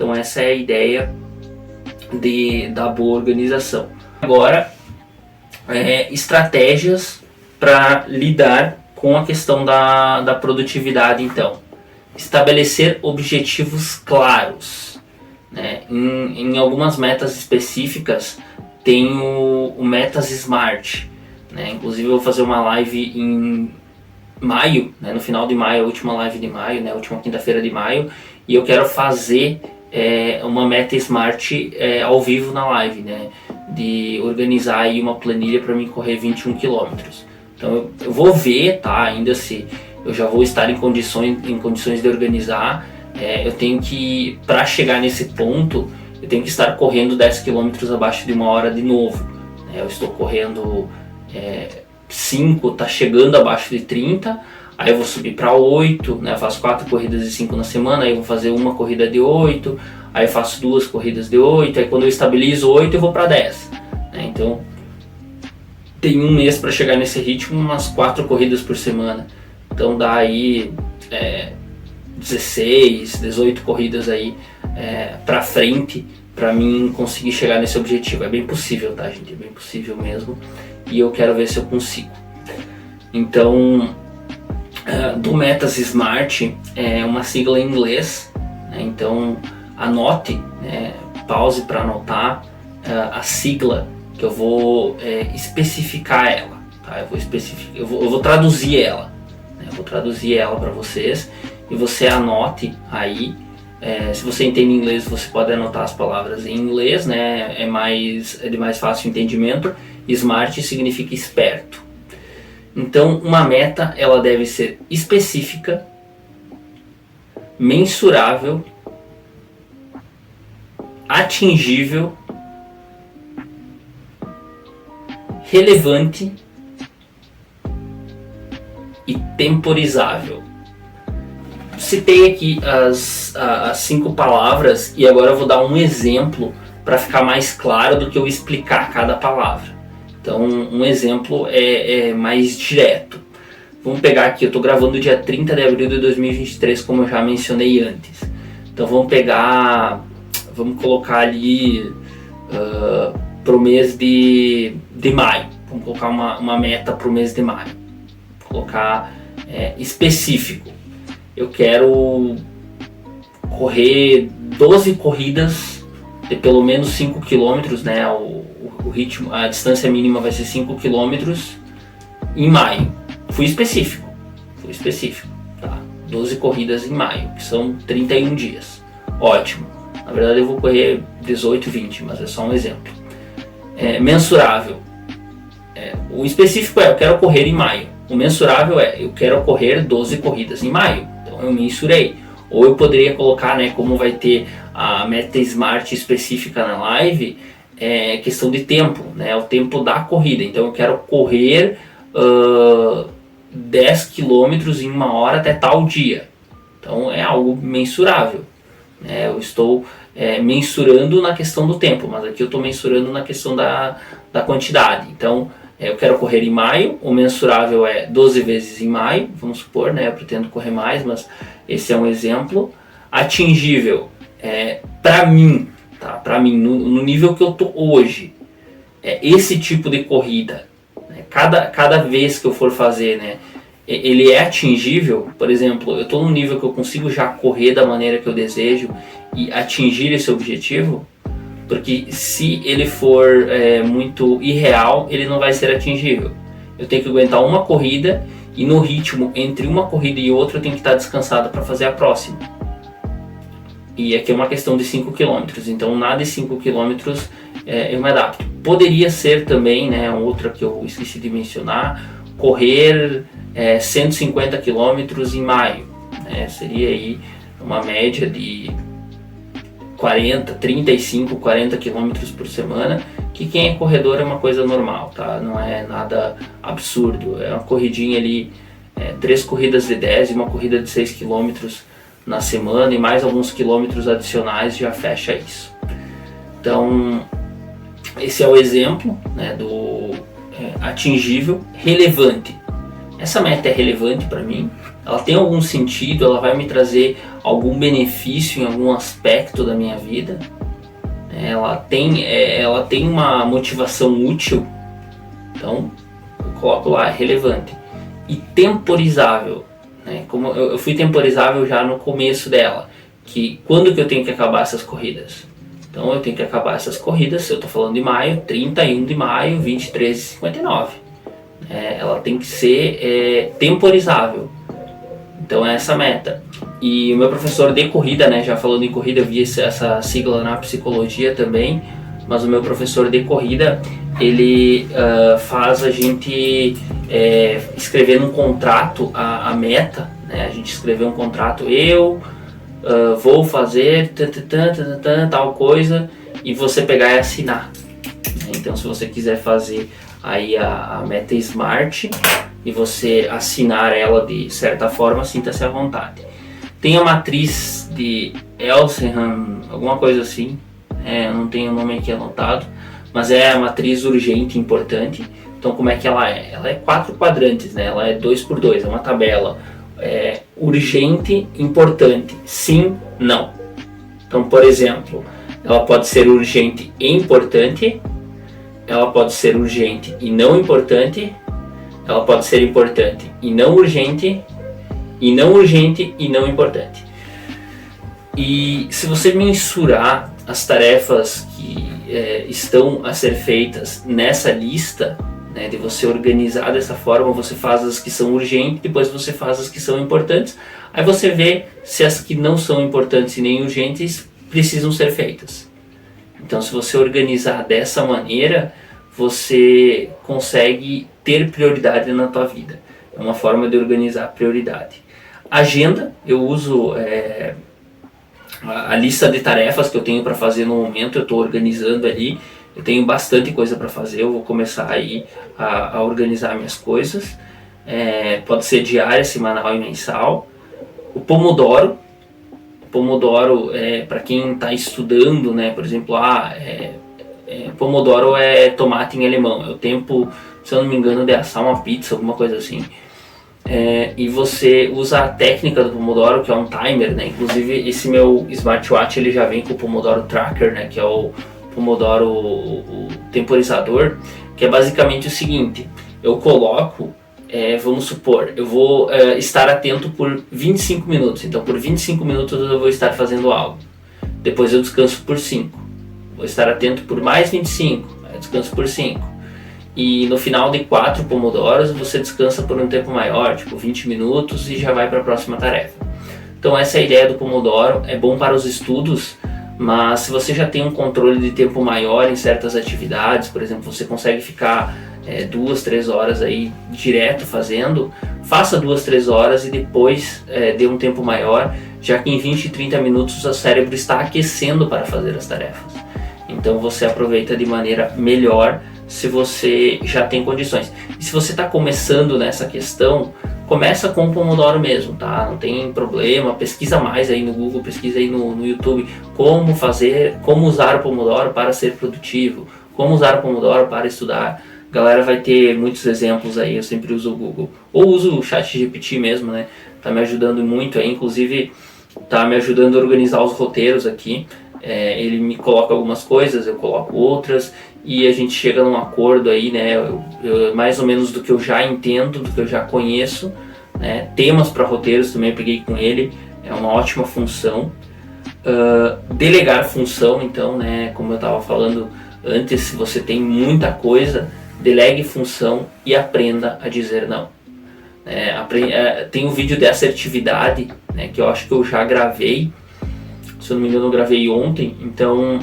Então essa é a ideia da boa organização. Agora, estratégias para lidar com a questão da produtividade. Então, estabelecer objetivos claros, né? Em algumas metas específicas tem o Metas Smart, né? Inclusive eu vou fazer uma live em maio, né? No final de maio, a última live de maio, né? A última quinta-feira de maio, e eu quero fazer uma meta Smart ao vivo na live, né? De organizar aí uma planilha para mim correr 21 km. Então eu vou ver, tá? Ainda se eu já vou estar em condições de organizar. Eu tenho que, para chegar nesse ponto, eu tenho que estar correndo 10 km abaixo de 1 hora de novo. Eu estou correndo 5, tá chegando abaixo de 30, aí eu vou subir para 8, né? Eu faço 4 corridas de 5 na semana, aí eu vou fazer uma corrida de 8, aí eu faço 2 corridas de 8, aí quando eu estabilizo 8 eu vou para 10. Né? Então tem um mês para chegar nesse ritmo, umas 4 corridas por semana. Então dá aí 16, 18 corridas aí para frente para mim conseguir chegar nesse objetivo. É bem possível, tá, gente? É bem possível mesmo. E eu quero ver se eu consigo. Então, do Metas Smart é uma sigla em inglês, né? Então anote, né? Pause para anotar a sigla, que eu vou especificar ela, tá? Eu vou traduzir ela, né? Eu vou traduzir ela para vocês e você anote aí. Se você entende inglês, você pode anotar as palavras em inglês, né? É de mais fácil entendimento. Smart significa esperto. Então, uma meta ela deve ser específica, mensurável, atingível, relevante e temporizável. Citei aqui as 5 palavras e agora eu vou dar um exemplo para ficar mais claro do que eu explicar cada palavra. Então, um exemplo é mais direto. Vamos pegar aqui, eu estou gravando dia 30 de abril de 2023, como eu já mencionei antes. Então vamos colocar ali para o mês de maio. Vamos colocar uma meta para o mês de maio. Vou colocar específico. Eu quero correr 12 corridas de pelo menos 5 km, né? O ritmo, a distância mínima vai ser 5 km em maio. Fui específico, tá? 12 corridas em maio, que são 31 dias. Ótimo. Na verdade eu vou correr 18, 20, mas é só um exemplo. Mensurável. O específico eu quero correr em maio. O mensurável eu quero correr 12 corridas em maio. Então eu mensurei. Ou eu poderia colocar, né, como vai ter a meta Smart específica na live, questão de tempo, né, o tempo da corrida. Então eu quero correr 10 km em 1 hora até tal dia. Então é algo mensurável, né? Eu estou mensurando na questão do tempo, mas aqui eu estou mensurando na questão da quantidade. Então eu quero correr em maio, o mensurável é 12 vezes em maio, vamos supor, né? Eu pretendo correr mais, mas esse é um exemplo. Atingível, para mim, tá? Para mim, no nível que eu tô hoje, esse tipo de corrida, né? Cada vez que eu for fazer, né? Ele é atingível. Por exemplo, eu estou num nível que eu consigo já correr da maneira que eu desejo e atingir esse objetivo. Porque se ele for muito irreal, ele não vai ser atingível. Eu tenho que aguentar uma corrida e no ritmo entre uma corrida e outra eu tenho que estar descansado para fazer a próxima. E aqui é uma questão de 5 km, então nada de 5 km eu me adapto. Poderia ser também, né, outra que eu esqueci de mencionar, correr 150 km em maio. Né, seria aí uma média de 35, 40 km por semana, que quem é corredor é uma coisa normal, tá? Não é nada absurdo, é uma corridinha ali, 3 corridas de 10 e uma corrida de 6 km na semana e mais alguns quilômetros adicionais já fecha isso. Então esse é o exemplo, né, do atingível. Relevante. Essa meta é relevante para mim, ela tem algum sentido, ela vai me trazer algum benefício em algum aspecto da minha vida, ela tem uma motivação útil, então eu coloco lá, é relevante. E temporizável, né? Como eu fui temporizável já no começo dela, que quando que eu tenho que acabar essas corridas? Então eu tenho que acabar essas corridas, se eu estou falando de maio, 31 de maio, 23h59. Ela tem que ser temporizável. Então é essa meta. E o meu professor de corrida, né, já falando em corrida, eu vi essa sigla na psicologia também, mas o meu professor de corrida, ele faz a gente escrever num contrato a meta, né, a gente escrever um contrato, vou fazer tal coisa, e você pegar e assinar. Então se você quiser fazer aí a meta SMART, e você assinar ela de certa forma, sinta-se à vontade. Tem a matriz de Eisenhower, alguma coisa assim, eu não tenho o nome aqui anotado, mas é a matriz urgente e importante. Então como é que ela é? Ela é 4 quadrantes, né? Ela é 2x2, é uma tabela. Urgente, importante, sim, não. Então, por exemplo, ela pode ser urgente e importante, ela pode ser urgente e não importante, ela pode ser importante e não urgente, e não urgente e não importante. E se você mensurar as tarefas que estão a ser feitas nessa lista, né, de você organizar dessa forma, você faz as que são urgentes, depois você faz as que são importantes, aí você vê se as que não são importantes e nem urgentes precisam ser feitas. Então se você organizar dessa maneira, você consegue ter prioridade na tua vida. É uma forma de organizar prioridade. Agenda, eu uso a lista de tarefas que eu tenho para fazer no momento, eu estou organizando ali, eu tenho bastante coisa para fazer, eu vou começar aí a organizar minhas coisas, pode ser diária, semanal e mensal. O Pomodoro para quem está estudando, né, por exemplo, Pomodoro é tomate em alemão, é o tempo, se eu não me engano, de assar uma pizza, alguma coisa assim. E você usa a técnica do Pomodoro, que é um timer, né? Inclusive esse meu smartwatch ele já vem com o Pomodoro Tracker, né? Que é o Pomodoro o temporizador, que é basicamente o seguinte: eu coloco, vamos supor, eu vou estar atento por 25 minutos, então por 25 minutos eu vou estar fazendo algo, depois eu descanso por 5, vou estar atento por mais 25, aí eu descanso por 5. E no final de 4 pomodoros você descansa por um tempo maior, tipo 20 minutos, e já vai para a próxima tarefa. Então essa é a ideia do Pomodoro, é bom para os estudos, mas se você já tem um controle de tempo maior em certas atividades, por exemplo, você consegue ficar 2, 3 horas aí direto fazendo, faça 2, 3 horas e depois dê um tempo maior, já que em 20, 30 minutos o cérebro está aquecendo para fazer as tarefas. Então você aproveita de maneira melhor se você já tem condições. E se você está começando nessa questão, começa com o Pomodoro mesmo, tá? Não tem problema, pesquisa mais aí no Google, pesquisa aí no YouTube como usar o Pomodoro para ser produtivo, como usar o Pomodoro para estudar. A galera vai ter muitos exemplos aí, eu sempre uso o Google. Ou uso o ChatGPT mesmo, né? Tá me ajudando muito aí, inclusive tá me ajudando a organizar os roteiros aqui. Ele me coloca algumas coisas, eu coloco outras, e a gente chega num acordo aí, né, mais ou menos do que eu já entendo, do que eu já conheço, né, temas para roteiros também eu peguei com ele, é uma ótima função. Delegar função, então, né, como eu estava falando antes, se você tem muita coisa, delegue função e aprenda a dizer não. Tem um vídeo de assertividade, né, que eu acho que eu já gravei, se eu não me engano eu gravei ontem, então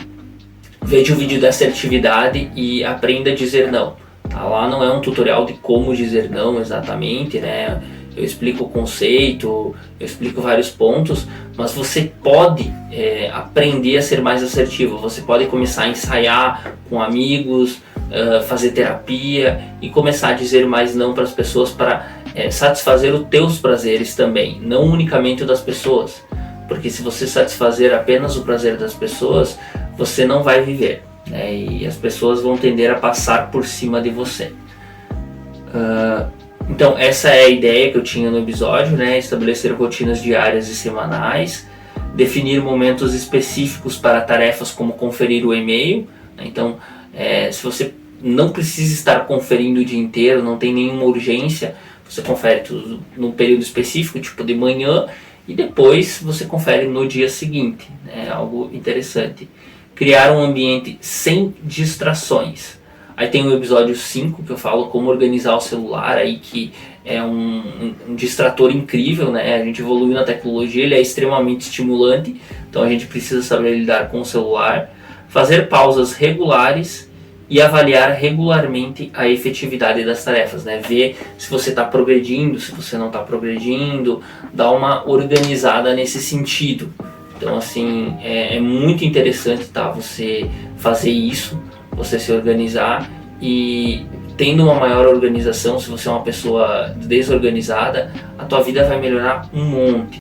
veja o vídeo da assertividade e aprenda a dizer não. Tá? Lá não é um tutorial de como dizer não exatamente, né? Eu explico o conceito, eu explico vários pontos, mas você pode aprender a ser mais assertivo. Você pode começar a ensaiar com amigos, fazer terapia e começar a dizer mais não para as pessoas para satisfazer os teus prazeres também, não unicamente o das pessoas. Porque se você satisfazer apenas o prazer das pessoas, você não vai viver, né? E as pessoas vão tender a passar por cima de você. Então essa é a ideia que eu tinha no episódio, né? Estabelecer rotinas diárias e semanais, definir momentos específicos para tarefas como conferir o e-mail, né? Então se você não precisa estar conferindo o dia inteiro, não tem nenhuma urgência, você confere tudo num período específico, tipo de manhã, e depois você confere no dia seguinte, né? Algo interessante. Criar um ambiente sem distrações. Aí tem o episódio 5 que eu falo como organizar o celular, aí que é um distrator incrível, né? A gente evoluiu na tecnologia, ele é extremamente estimulante, então a gente precisa saber lidar com o celular. Fazer pausas regulares e avaliar regularmente a efetividade das tarefas, né? Ver se você está progredindo, se você não está progredindo, dar uma organizada nesse sentido. Então assim, é muito interessante, tá? Você fazer isso, você se organizar, e tendo uma maior organização, se você é uma pessoa desorganizada, a tua vida vai melhorar um monte.